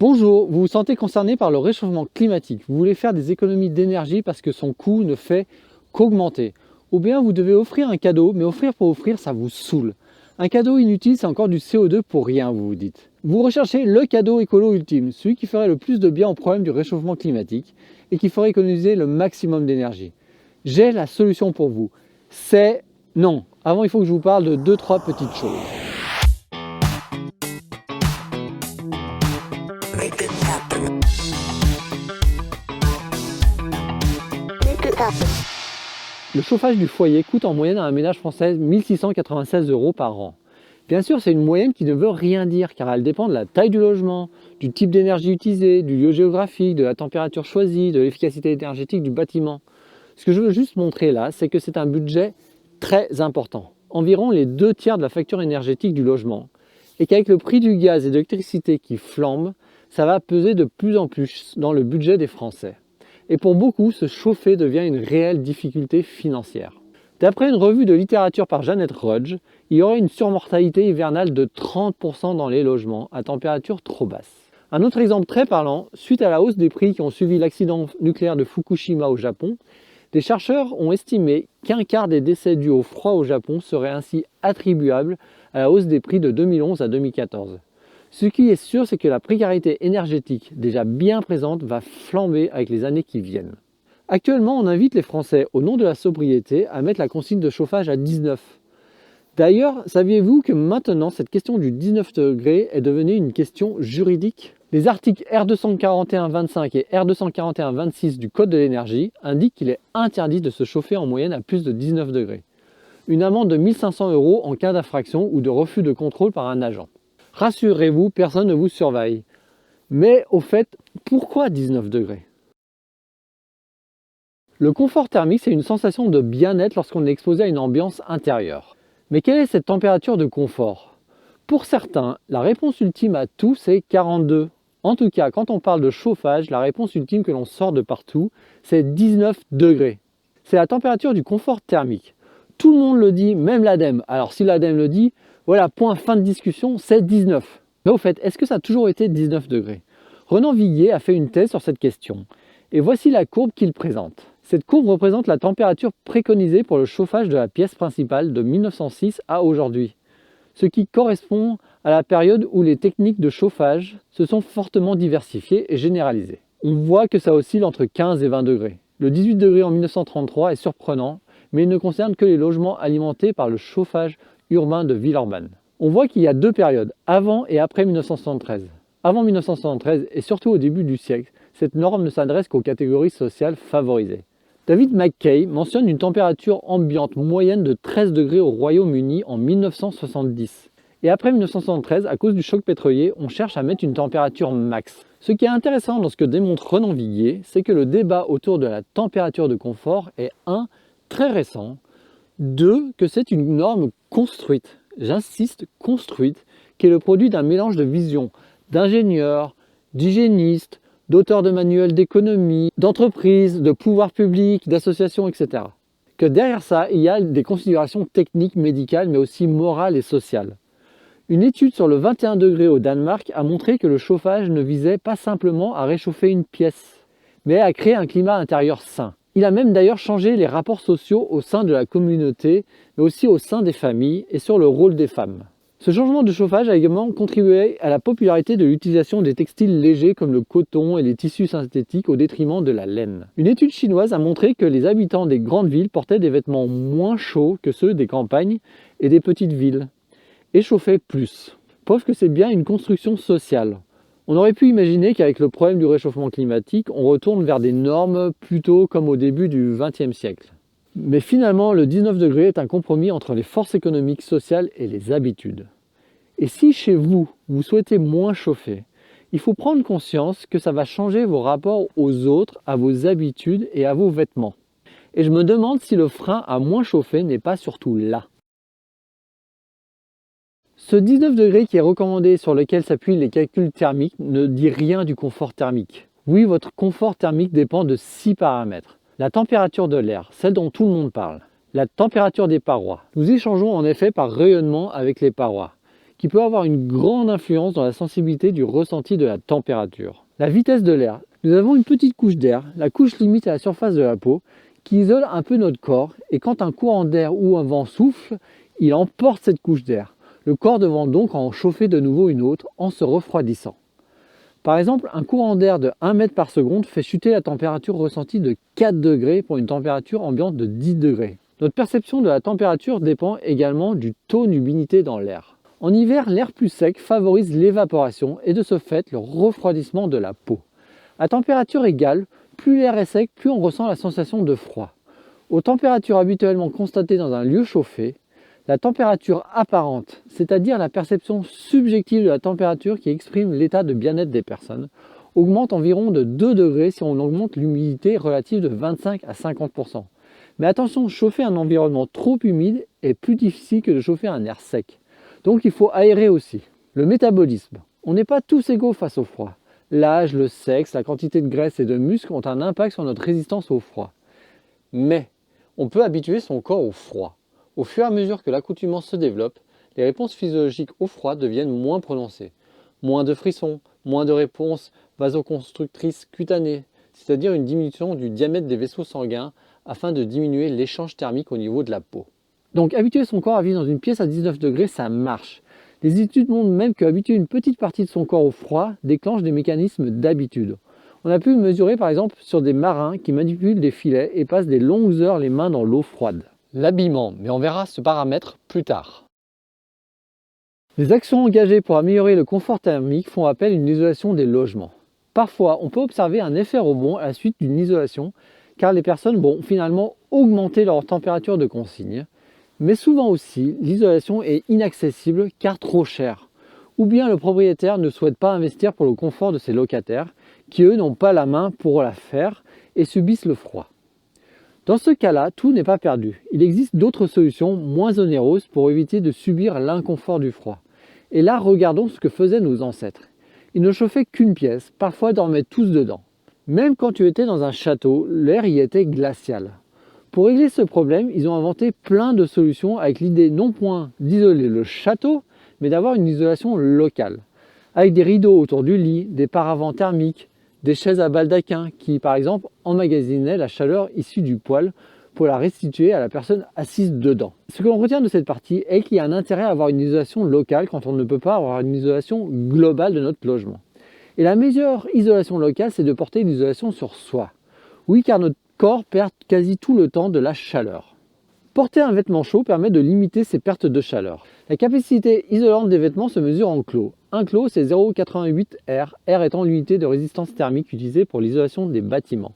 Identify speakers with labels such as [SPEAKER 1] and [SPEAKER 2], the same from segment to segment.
[SPEAKER 1] Bonjour, vous vous sentez concerné par le réchauffement climatique. Vous voulez faire des économies d'énergie parce que son coût ne fait qu'augmenter. Ou bien vous devez offrir un cadeau, mais offrir pour offrir, ça vous saoule. Un cadeau inutile, c'est encore du CO2 pour rien, vous vous dites. Vous recherchez le cadeau écolo ultime, celui qui ferait le plus de bien au problème du réchauffement climatique et qui ferait économiser le maximum d'énergie. J'ai la solution pour vous. C'est non. Avant, il faut que je vous parle de 2-3 petites choses. Le chauffage du foyer coûte en moyenne à un ménage français 1 696 € par an. Bien sûr, c'est une moyenne qui ne veut rien dire car elle dépend de la taille du logement, du type d'énergie utilisée, du lieu géographique, de la température choisie, de l'efficacité énergétique du bâtiment. Ce que je veux juste montrer là, c'est que c'est un budget très important, environ les 2/3 de la facture énergétique du logement, et qu'avec le prix du gaz et de l'électricité qui flambe, ça va peser de plus en plus dans le budget des Français. Et pour beaucoup, se chauffer devient une réelle difficulté financière. D'après une revue de littérature par Jeannette Rudge, il y aurait une surmortalité hivernale de 30% dans les logements à température trop basse. Un autre exemple très parlant, suite à la hausse des prix qui ont suivi l'accident nucléaire de Fukushima au Japon, des chercheurs ont estimé qu'un quart des décès dus au froid au Japon serait ainsi attribuable à la hausse des prix de 2011 à 2014. Ce qui est sûr, c'est que la précarité énergétique, déjà bien présente, va flamber avec les années qui viennent. Actuellement, on invite les Français, au nom de la sobriété, à mettre la consigne de chauffage à 19. D'ailleurs, saviez-vous que maintenant, cette question du 19 degrés est devenue une question juridique ? Les articles R241-25 et R241-26 du Code de l'énergie indiquent qu'il est interdit de se chauffer en moyenne à plus de 19 degrés. Une amende de 1 500 € en cas d'infraction ou de refus de contrôle par un agent. Rassurez-vous, personne ne vous surveille. Mais au fait, pourquoi 19 degrés ? Le confort thermique, c'est une sensation de bien-être lorsqu'on est exposé à une ambiance intérieure. Mais quelle est cette température de confort ? Pour certains, la réponse ultime à tout, c'est 42. En tout cas, quand on parle de chauffage, la réponse ultime que l'on sort de partout, c'est 19 degrés. C'est la température du confort thermique. Tout le monde le dit, même l'ADEME. Alors si l'ADEME le dit, voilà, point, fin de discussion, c'est 19. Mais au fait, est-ce que ça a toujours été 19 degrés ? Renan Viguier a fait une thèse sur cette question. Et voici la courbe qu'il présente. Cette courbe représente la température préconisée pour le chauffage de la pièce principale de 1906 à aujourd'hui. Ce qui correspond à la période où les techniques de chauffage se sont fortement diversifiées et généralisées. On voit que ça oscille entre 15 et 20 degrés. Le 18 degrés en 1933 est surprenant, mais il ne concerne que les logements alimentés par le chauffage urbain de Villeurbanne. On voit qu'il y a deux périodes, avant et après 1973. Avant 1973 et surtout au début du siècle, cette norme ne s'adresse qu'aux catégories sociales favorisées. David McKay mentionne une température ambiante moyenne de 13 degrés au Royaume-Uni en 1970. Et après 1973, à cause du choc pétrolier, on cherche à mettre une température max. Ce qui est intéressant dans ce que démontre Renan Viguier, c'est que le débat autour de la température de confort est 1. Très récent, 2. Que c'est une norme construite, j'insiste construite, qui est le produit d'un mélange de visions d'ingénieurs, d'hygiénistes, d'auteurs de manuels d'économie, d'entreprises, de pouvoirs publics, d'associations, etc. Que derrière ça, il y a des considérations techniques, médicales, mais aussi morales et sociales. Une étude sur le 21 degrés au Danemark a montré que le chauffage ne visait pas simplement à réchauffer une pièce, mais à créer un climat intérieur sain. Il a même d'ailleurs changé les rapports sociaux au sein de la communauté, mais aussi au sein des familles et sur le rôle des femmes. Ce changement de chauffage a également contribué à la popularité de l'utilisation des textiles légers comme le coton et les tissus synthétiques au détriment de la laine. Une étude chinoise a montré que les habitants des grandes villes portaient des vêtements moins chauds que ceux des campagnes et des petites villes, et chauffaient plus. Preuve que c'est bien une construction sociale. On aurait pu imaginer qu'avec le problème du réchauffement climatique, on retourne vers des normes plutôt comme au début du XXe siècle. Mais finalement, le 19 degrés est un compromis entre les forces économiques, sociales et les habitudes. Et si chez vous, vous souhaitez moins chauffer, il faut prendre conscience que ça va changer vos rapports aux autres, à vos habitudes et à vos vêtements. Et je me demande si le frein à moins chauffer n'est pas surtout là. Ce 19 degrés qui est recommandé, sur lequel s'appuient les calculs thermiques, ne dit rien du confort thermique. Oui, votre confort thermique dépend de 6 paramètres. La température de l'air, celle dont tout le monde parle. La température des parois. Nous échangeons en effet par rayonnement avec les parois, qui peut avoir une grande influence dans la sensibilité du ressenti de la température. La vitesse de l'air. Nous avons une petite couche d'air, la couche limite à la surface de la peau, qui isole un peu notre corps, et quand un courant d'air ou un vent souffle, il emporte cette couche d'air, le corps devant donc en chauffer de nouveau une autre en se refroidissant. Par exemple, un courant d'air de 1 mètre par seconde fait chuter la température ressentie de 4 degrés pour une température ambiante de 10 degrés. Notre perception de la température dépend également du taux d'humidité dans l'air. En hiver, l'air plus sec favorise l'évaporation et de ce fait le refroidissement de la peau. À température égale, plus l'air est sec, plus on ressent la sensation de froid. Aux températures habituellement constatées dans un lieu chauffé, la température apparente, c'est-à-dire la perception subjective de la température qui exprime l'état de bien-être des personnes, augmente environ de 2 degrés si on augmente l'humidité relative de 25 à 50%. Mais attention, chauffer un environnement trop humide est plus difficile que de chauffer un air sec. Donc il faut aérer aussi. Le métabolisme. On n'est pas tous égaux face au froid. L'âge, le sexe, la quantité de graisse et de muscles ont un impact sur notre résistance au froid. Mais on peut habituer son corps au froid. Au fur et à mesure que l'accoutumance se développe, les réponses physiologiques au froid deviennent moins prononcées. Moins de frissons, moins de réponses vasoconstrictrices cutanées, c'est-à-dire une diminution du diamètre des vaisseaux sanguins afin de diminuer l'échange thermique au niveau de la peau. Donc habituer son corps à vivre dans une pièce à 19 degrés, ça marche. Les études montrent même qu'habituer une petite partie de son corps au froid déclenche des mécanismes d'habitude. On a pu mesurer par exemple sur des marins qui manipulent des filets et passent des longues heures les mains dans l'eau froide. L'habillement, mais on verra ce paramètre plus tard. Les actions engagées pour améliorer le confort thermique font appel à une isolation des logements. Parfois, on peut observer un effet rebond à la suite d'une isolation, car les personnes vont finalement augmenter leur température de consigne. Mais souvent aussi, l'isolation est inaccessible car trop chère. Ou bien le propriétaire ne souhaite pas investir pour le confort de ses locataires, qui eux n'ont pas la main pour la faire et subissent le froid. Dans ce cas-là, tout n'est pas perdu. Il existe d'autres solutions moins onéreuses pour éviter de subir l'inconfort du froid. Et là, regardons ce que faisaient nos ancêtres. Ils ne chauffaient qu'une pièce, parfois dormaient tous dedans. Même quand tu étais dans un château, l'air y était glacial. Pour régler ce problème, ils ont inventé plein de solutions avec l'idée non point d'isoler le château, mais d'avoir une isolation locale. Avec des rideaux autour du lit, des paravents thermiques, des chaises à baldaquin qui, par exemple, emmagasinaient la chaleur issue du poêle pour la restituer à la personne assise dedans. Ce que l'on retient de cette partie est qu'il y a un intérêt à avoir une isolation locale quand on ne peut pas avoir une isolation globale de notre logement. Et la meilleure isolation locale, c'est de porter une isolation sur soi. Oui, car notre corps perd quasi tout le temps de la chaleur. Porter un vêtement chaud permet de limiter ces pertes de chaleur. La capacité isolante des vêtements se mesure en clos. Un clos, c'est 0,88 R, R étant l'unité de résistance thermique utilisée pour l'isolation des bâtiments.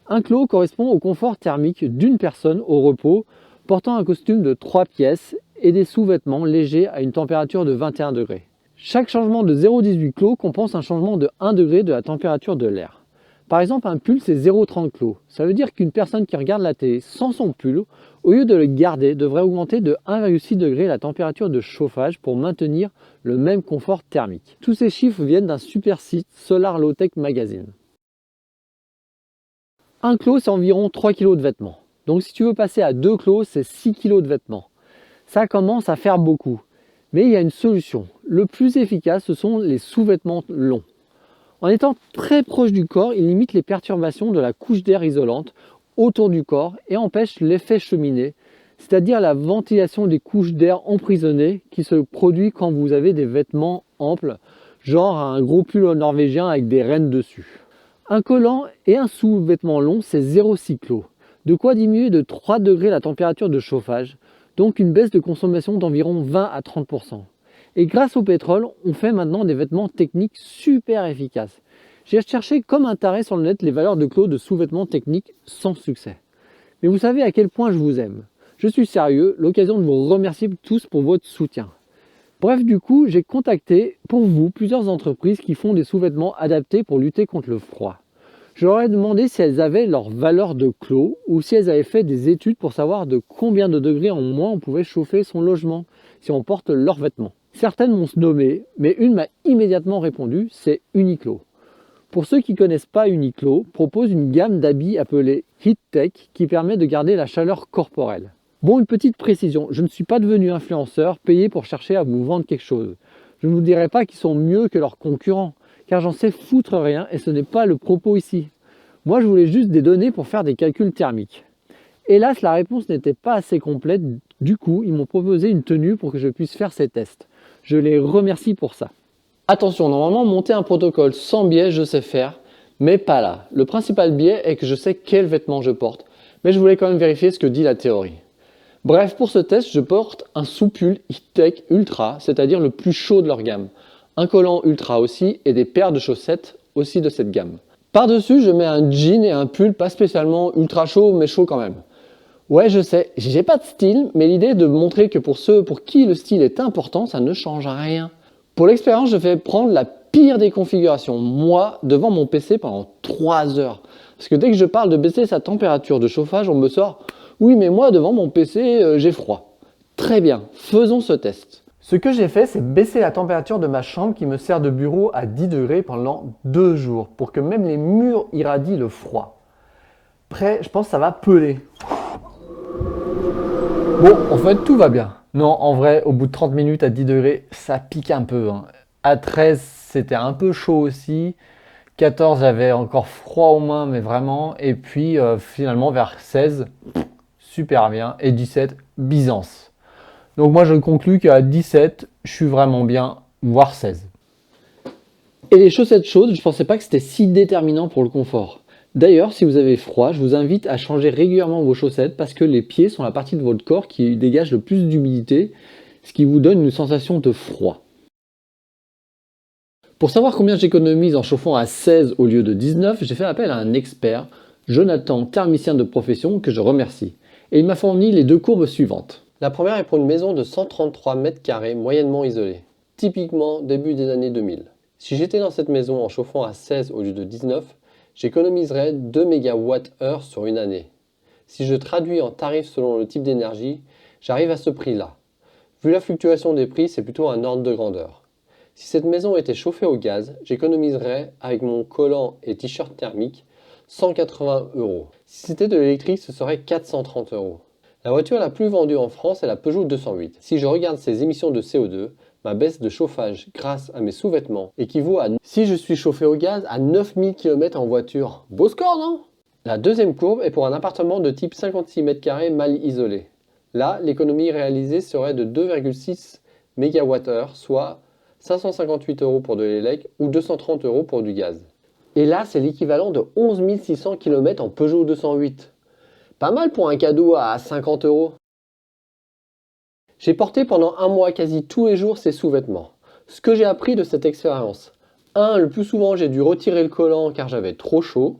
[SPEAKER 1] Un clos correspond au confort thermique d'une personne au repos, portant un costume de 3 pièces et des sous-vêtements légers à une température de 21 degrés. Chaque changement de 0,18 clos compense un changement de 1 degré de la température de l'air. Par exemple, un pull, c'est 0,30 clos. Ça veut dire qu'une personne qui regarde la télé sans son pull, au lieu de le garder, devrait augmenter de 1,6 degré la température de chauffage pour maintenir le même confort thermique. Tous ces chiffres viennent d'un super site, Solar Low Tech Magazine. Un clos, c'est environ 3 kg de vêtements. Donc si tu veux passer à 2 clos, c'est 6 kg de vêtements. Ça commence à faire beaucoup. Mais il y a une solution. Le plus efficace, ce sont les sous-vêtements longs. En étant très proche du corps, il limite les perturbations de la couche d'air isolante autour du corps et empêche l'effet cheminée, c'est-à-dire la ventilation des couches d'air emprisonnées qui se produit quand vous avez des vêtements amples, genre un gros pull norvégien avec des rennes dessus. Un collant et un sous-vêtement long, c'est 0,6 clos, de quoi diminuer de 3 degrés la température de chauffage, donc une baisse de consommation d'environ 20 à 30%. Et grâce au pétrole, on fait maintenant des vêtements techniques super efficaces. J'ai cherché comme un taré sur le net les valeurs de clos de sous-vêtements techniques sans succès. Mais vous savez à quel point je vous aime. Je suis sérieux, l'occasion de vous remercier tous pour votre soutien. Bref, du coup, j'ai contacté pour vous plusieurs entreprises qui font des sous-vêtements adaptés pour lutter contre le froid. Je leur ai demandé si elles avaient leur valeur de clos ou si elles avaient fait des études pour savoir de combien de degrés en moins on pouvait chauffer son logement si on porte leurs vêtements. Certaines m'ont nommé, mais une m'a immédiatement répondu, c'est Uniqlo. Pour ceux qui ne connaissent pas Uniqlo, propose une gamme d'habits appelée Heat Tech qui permet de garder la chaleur corporelle. Bon, une petite précision, je ne suis pas devenu influenceur payé pour chercher à vous vendre quelque chose. Je ne vous dirai pas qu'ils sont mieux que leurs concurrents, car j'en sais foutre rien et ce n'est pas le propos ici. Moi, je voulais juste des données pour faire des calculs thermiques. Hélas, la réponse n'était pas assez complète, du coup, ils m'ont proposé une tenue pour que je puisse faire ces tests. Je les remercie pour ça. Attention, normalement, monter un protocole sans biais, je sais faire, mais pas là. Le principal biais est que je sais quels vêtements je porte, mais je voulais quand même vérifier ce que dit la théorie. Bref, pour ce test, je porte un sous-pull Tech Ultra, c'est-à-dire le plus chaud de leur gamme. Un collant Ultra aussi et des paires de chaussettes aussi de cette gamme. Par-dessus, je mets un jean et un pull pas spécialement ultra chaud, mais chaud quand même. Ouais, je sais, j'ai pas de style, mais l'idée est de montrer que pour ceux pour qui le style est important, ça ne change rien. Pour l'expérience, je vais prendre la pire des configurations, moi, devant mon PC pendant 3 heures. Parce que dès que je parle de baisser sa température de chauffage, on me sort « Oui, mais moi, devant mon PC, j'ai froid ». Très bien, faisons ce test. Ce que j'ai fait, c'est baisser la température de ma chambre qui me sert de bureau à 10 degrés pendant 2 jours, pour que même les murs irradient le froid. Prêt, je pense que ça va peler. Bon, en fait, tout va bien. Non, en vrai, au bout de 30 minutes à 10 degrés, ça pique un peu, hein. À 13, c'était un peu chaud aussi. 14, j'avais encore froid aux mains, mais vraiment. Et puis, finalement, vers 16, super bien. Et 17, Byzance. Donc moi, je conclus qu'à 17, je suis vraiment bien, voire 16. Et les chaussettes chaudes, je ne pensais pas que c'était si déterminant pour le confort. D'ailleurs, si vous avez froid, je vous invite à changer régulièrement vos chaussettes parce que les pieds sont la partie de votre corps qui dégage le plus d'humidité, ce qui vous donne une sensation de froid. Pour savoir combien j'économise en chauffant à 16 au lieu de 19, j'ai fait appel à un expert, Jonathan, thermicien de profession, que je remercie. Et il m'a fourni les deux courbes suivantes. La première est pour une maison de 133 mètres carrés moyennement isolée, typiquement début des années 2000. Si j'étais dans cette maison en chauffant à 16 au lieu de 19, j'économiserais 2 MWh sur une année. Si je traduis en tarifs selon le type d'énergie, j'arrive à ce prix-là. Vu la fluctuation des prix, c'est plutôt un ordre de grandeur. Si cette maison était chauffée au gaz, j'économiserais, avec mon collant et t-shirt thermique, 180 €. Si c'était de l'électrique, ce serait 430 €. La voiture la plus vendue en France est la Peugeot 208. Si je regarde ses émissions de CO2, ma baisse de chauffage grâce à mes sous-vêtements équivaut à, si je suis chauffé au gaz, à 9000 km en voiture. Beau score, non? La deuxième courbe est pour un appartement de type 56 m² mal isolé. Là, l'économie réalisée serait de 2,6 MWh, soit 558 € pour de l'élec ou 230 € pour du gaz. Et là, c'est l'équivalent de 11 600 km en Peugeot 208. Pas mal pour un cadeau à 50 €. J'ai porté pendant un mois quasi tous les jours ces sous-vêtements. Ce que j'ai appris de cette expérience. 1. Le plus souvent, j'ai dû retirer le collant car j'avais trop chaud.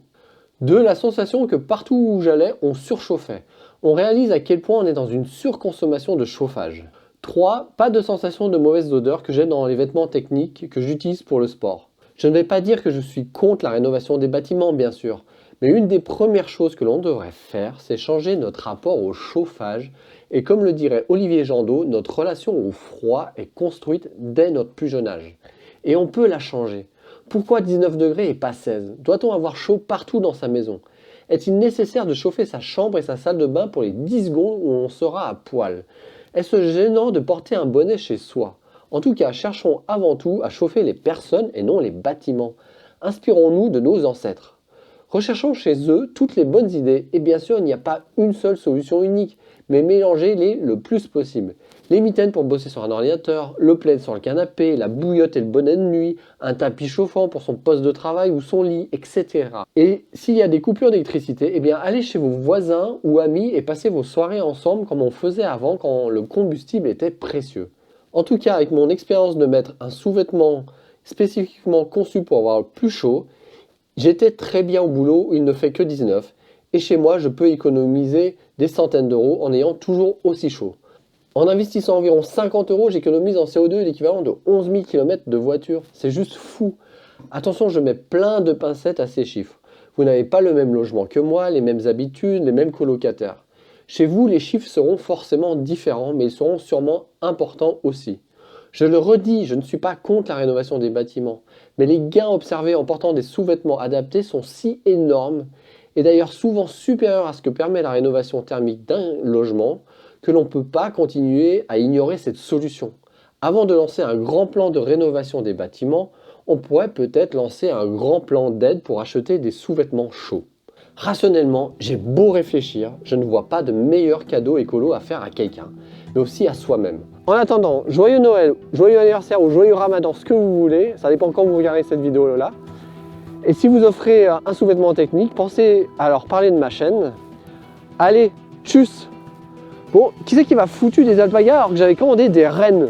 [SPEAKER 1] 2. La sensation que partout où j'allais, on surchauffait. On réalise à quel point on est dans une surconsommation de chauffage. 3. Pas de sensation de mauvaise odeur que j'ai dans les vêtements techniques que j'utilise pour le sport. Je ne vais pas dire que je suis contre la rénovation des bâtiments, bien sûr, mais une des premières choses que l'on devrait faire, c'est changer notre rapport au chauffage. Et comme le dirait Olivier Jandot, notre relation au froid est construite dès notre plus jeune âge. Et on peut la changer. Pourquoi 19 degrés et pas 16? Doit-on avoir chaud partout dans sa maison? Est-il nécessaire de chauffer sa chambre et sa salle de bain pour les 10 secondes où on sera à poil? Est-ce gênant de porter un bonnet chez soi? En tout cas, cherchons avant tout à chauffer les personnes et non les bâtiments. Inspirons-nous de nos ancêtres. Recherchons chez eux toutes les bonnes idées et bien sûr, il n'y a pas une seule solution unique, mais mélangez-les le plus possible. Les mitaines pour bosser sur un ordinateur, le plaid sur le canapé, la bouillotte et le bonnet de nuit, un tapis chauffant pour son poste de travail ou son lit, etc. Et s'il y a des coupures d'électricité, eh bien allez chez vos voisins ou amis et passez vos soirées ensemble comme on faisait avant quand le combustible était précieux. En tout cas, avec mon expérience de mettre un sous-vêtement spécifiquement conçu pour avoir plus chaud, j'étais très bien au boulot où il ne fait que 19 et chez moi je peux économiser des centaines d'euros en ayant toujours aussi chaud. En investissant environ 50 €, j'économise en CO2 l'équivalent de 11 000 km de voiture. C'est juste fou. Attention, je mets plein de pincettes à ces chiffres. Vous n'avez pas le même logement que moi, les mêmes habitudes, les mêmes colocataires. Chez vous, les chiffres seront forcément différents, mais ils seront sûrement importants aussi. Je le redis, je ne suis pas contre la rénovation des bâtiments, mais les gains observés en portant des sous-vêtements adaptés sont si énormes, et d'ailleurs souvent supérieurs à ce que permet la rénovation thermique d'un logement,
[SPEAKER 2] que l'on ne peut pas continuer à ignorer cette solution. Avant de lancer un grand plan de rénovation des bâtiments, on pourrait peut-être lancer un grand plan d'aide pour acheter des sous-vêtements chauds. Rationnellement, j'ai beau réfléchir, je ne vois pas de meilleur cadeau écolo à faire à quelqu'un, mais aussi à soi-même. En attendant, joyeux Noël, joyeux anniversaire ou joyeux Ramadan, ce que vous voulez, ça dépend quand vous regardez cette vidéo-là. Et si vous offrez un sous-vêtement technique, pensez à leur parler de ma chaîne. Allez, tchuss! Bon, qui c'est qui m'a foutu des alpagas alors que j'avais commandé des rennes?